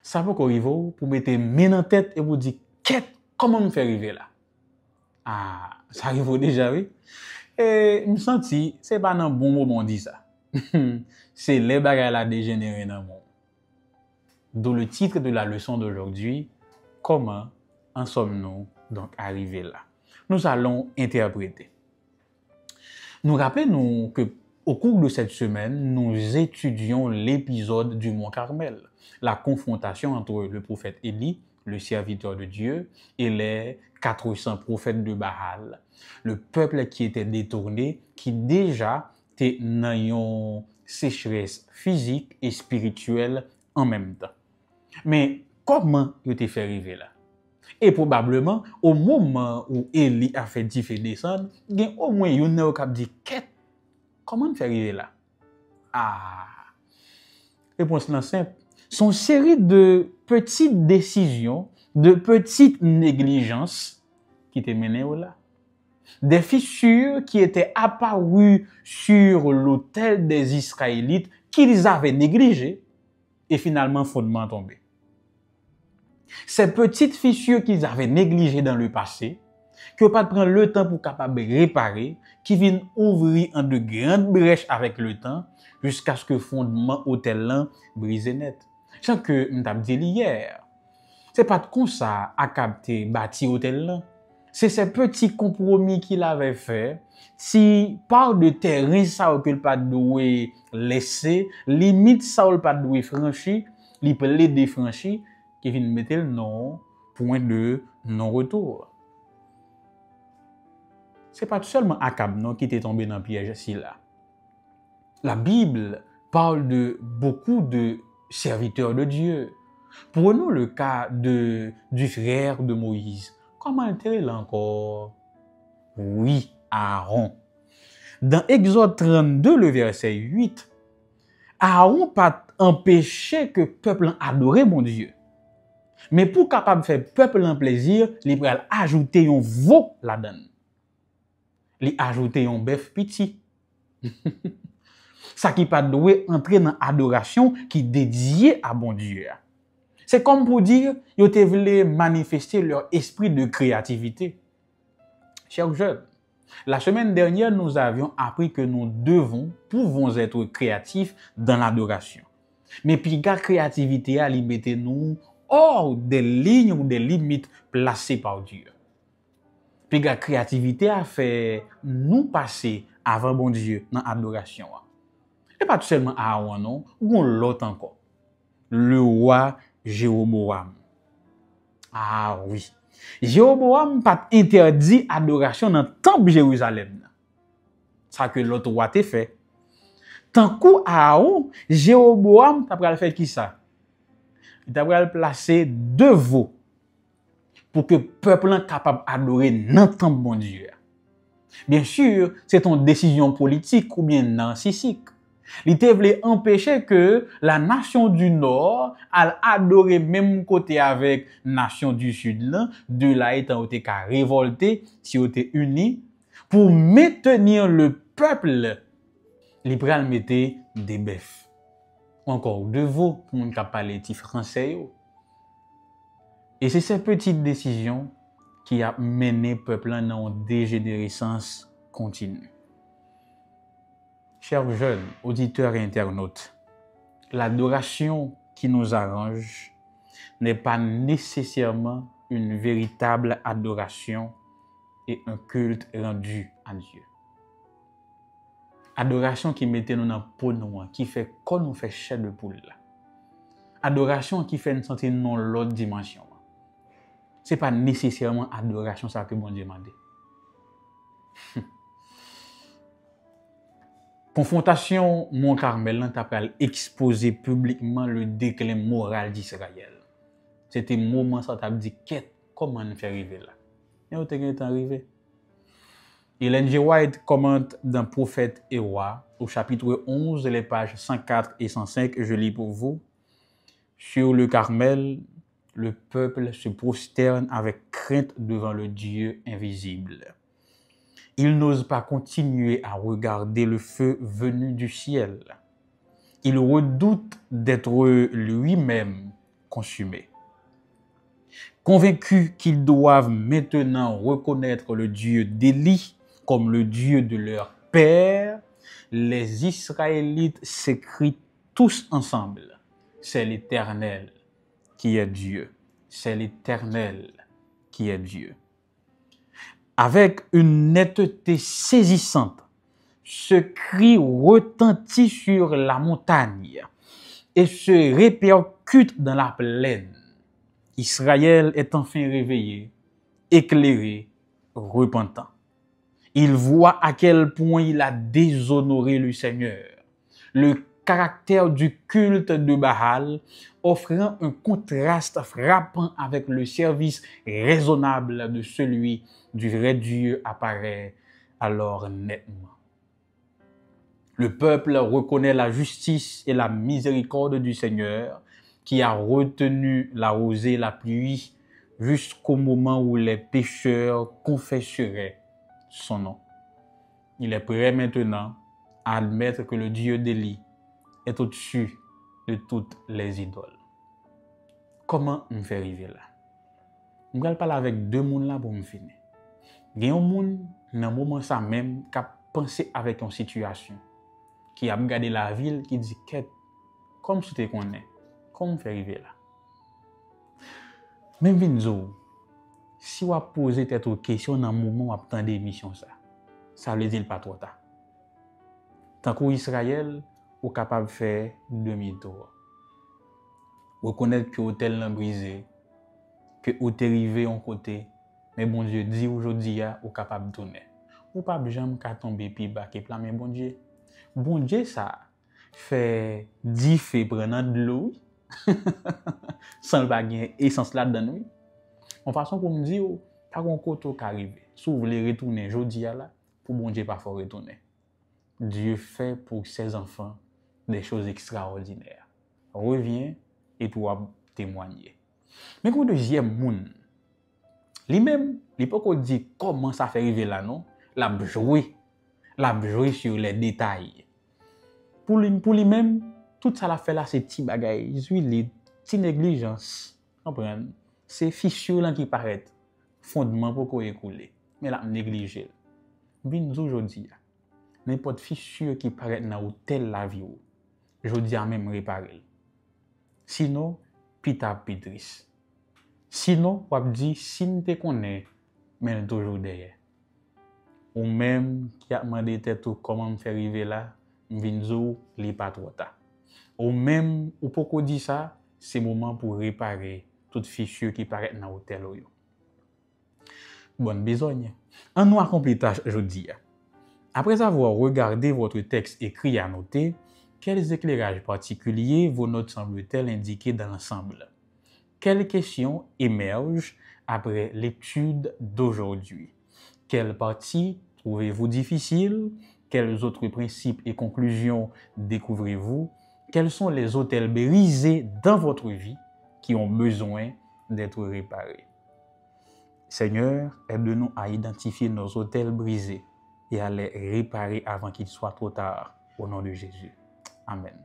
Ça peut arriver pour mettre main en tête et vous dire, qu'est-ce comment me faire arriver là? Ah, ça arrive déjà, oui. Et me senti, c'est pas un bon moment dit ça. C'est les bagages la dégénéré dans le monde. D'où le titre de la leçon d'aujourd'hui, comment en sommes-nous donc arrivés là? Nous allons interpréter. Nous rappelons que au cours de cette semaine, nous étudions l'épisode du Mont Carmel, la confrontation entre le prophète Élie, le serviteur de Dieu, et les 400 prophètes de Baal. Le peuple qui était détourné, qui déjà était dans une sécheresse physique et spirituelle en même temps. Mais comment il était fait arriver là? Et probablement, au moment où Élie a fait descendre, il y a au moins une qui a dit, comment on fait arriver là? Ah, réponse là simple. Son série de petites décisions, de petites négligences qui étaient menées là. Des fissures qui étaient apparues sur l'autel des Israélites qu'ils avaient négligées et finalement fondement tombé. Ces petites fissures qu'ils avaient négligées dans le passé, que pas prendre le temps pour capable réparer, qui viennent ouvrir en de grandes brèches avec le temps, jusqu'à ce que le fondement hôtel là brise net. C'est que m't'a dit hier. C'est pas comme ça à capter bâti hôtel là. C'est ces petits compromis qu'il avait fait. Si par de terrain ça ou qu'il pas doué laisser, limite ça ou pas doué franchi, il peut les défranchir qui vient mettre le non point de non retour. C'est pas seulement Akab non qui était tombé dans le piège ici là. La Bible parle de beaucoup de serviteurs de Dieu. Prenons le cas du frère de Moïse. Comment était là encore? Oui, Aaron. Dans Exode 32, le verset 8, Aaron pas empêché que le peuple adorait mon Dieu. Mais pour capable faire peuple en plaisir, il va ajouter un veau là-dedans. Il ajouter un bœuf petit. Ça qui pas doué entrer dans adoration qui dédiée à bon Dieu. C'est comme pour dire, ils voulaient manifester leur esprit de créativité. Chers jeunes, la semaine dernière, nous avions appris que nous pouvons être créatifs dans l'adoration. Mais puis, la créativité a limité nous hors des lignes ou des limites placées par Dieu. Puis, la créativité a fait nous passer avant bon Dieu dans l'adoration. Et pas tout seulement Aaron, non, ou l'autre encore. Le roi Jéroboam. Ah oui. Jéroboam pas interdit adoration dans le temple de Jérusalem. Ça que l'autre roi t'a fait. Tant qu'à Aaron, Jéroboam t'a fait qui ça? Il t'a placé deux veaux pour que le peuple soit capable d'adorer dans le temple bon Dieu. Bien sûr, c'est une décision politique ou bien narcissique. Il voulait empêcher que la nation du Nord à adorer même côté avec nation du Sud là, de là étant été qu'à révolter, si on était unis pour maintenir le peuple. Il pral mettre des bœufs. Encore deux veaux pour moun ka parler ti français yo. Et c'est ces petites décisions qui a mené le peuple dans une dégénérescence continue. Chers jeunes, auditeurs et internautes, l'adoration qui nous arrange n'est pas nécessairement une véritable adoration et un culte rendu à Dieu. Adoration qui mettait nous dans le peau noire, qui fait comme nous fait chair de poule. Adoration qui fait nous sentir dans l'autre dimension. Ce n'est pas nécessairement adoration ça que bon Dieu m'a dit. Confrontation Mont Carmel t'a exposé publiquement le déclin moral d'Israël. C'était un moment ça t'a dit comment on fait arriver là. Et où t'es arrivé? Ellen G. White commente dans Prophète et Roi au chapitre 11, les pages 104 et 105, je lis pour vous. Sur le Carmel, le peuple se prosterne avec crainte devant le Dieu invisible. Il n'ose pas continuer à regarder le feu venu du ciel. Il redoute d'être lui-même consumé. Convaincus qu'ils doivent maintenant reconnaître le Dieu d'Élie comme le Dieu de leur père, les Israélites s'écrient tous ensemble: c'est l'Éternel qui est Dieu. C'est l'Éternel qui est Dieu. Avec une netteté saisissante, ce cri retentit sur la montagne et se répercute dans la plaine. Israël est enfin réveillé, éclairé, repentant. Il voit à quel point il a déshonoré le Seigneur. Le caractère du culte de Baal offrant un contraste frappant avec le service raisonnable de celui du vrai Dieu apparaît alors nettement. Le peuple reconnaît la justice et la miséricorde du Seigneur qui a retenu la rosée et la pluie jusqu'au moment où les pécheurs confesseraient son nom. Il est prêt maintenant à admettre que le Dieu d'Élie est au-dessus de toutes les idoles. Comment me faire arriver là? Je vais parler avec deux personnes là pour me finir. Il y a un monde dans le moment ça même qui a pensé avec une situation, qui a regardé la ville, qui dit qu'est comme si tu connais, comment me faire arriver là? Même Vinzo, si vous posez cette question dans le moment où vous attendez l'émission, ça veut dire pas trop tard. Tant qu'Israël, vous êtes capable de faire demi-tour. Reconnaître que l'hôtel est brisé, que vous êtes arrivé en côté, mais bon Dieu dit aujourd'hui, vous êtes capable de tourner. Vous ne pouvez jamais tomber puis bas, mais bon Dieu. Bon Dieu, ça fait 10 faits prenant de l'eau, sans le bagage essence là-dedans. En façon pour me dire, pas un côté qui arrive. Si vous voulez retourner aujourd'hui, là, pour bon Dieu, pas faut retourner. Dieu fait pour ses enfants des choses extraordinaires. Reviens et tu vas témoigner. Mais comme deuxième monde, lui-même, il peut pas dire comment ça fait arriver là, non? L'a joué sur les détails. Pour lui-même, tout ça l'a fait là, c'est petit bagay, les petite négligence. Comprenez? C'est fissure là qui paraît fondement pour qu'on écoule. Mais là, négligé. Bien aujourd'hui, n'importe fissure qui paraît dans l'hôtel la vie, je dis à même réparer. Sinon, pita pitris. Sinon, on dit, si nous te connais, mais toujours derrière. Ou même, qui a demandé tête comment me faire arriver là, m'vinzo, li pas trop tard. Ou même, ou pourquoi dit ça, c'est le moment pour réparer toute fissure qui paraît dans l'hôtel. Bonne besogne. En nous accompli tâche aujourd'hui. Après avoir regardé votre texte écrit et annoté, quels éclairages particuliers vos notes semblent-elles indiquer dans l'ensemble? Quelles questions émergent après l'étude d'aujourd'hui? Quelle partie trouvez-vous difficile? Quels autres principes et conclusions découvrez-vous? Quels sont les hôtels brisés dans votre vie qui ont besoin d'être réparés? Seigneur, aide-nous à identifier nos hôtels brisés et à les réparer avant qu'il soit trop tard. Au nom de Jésus. Amen.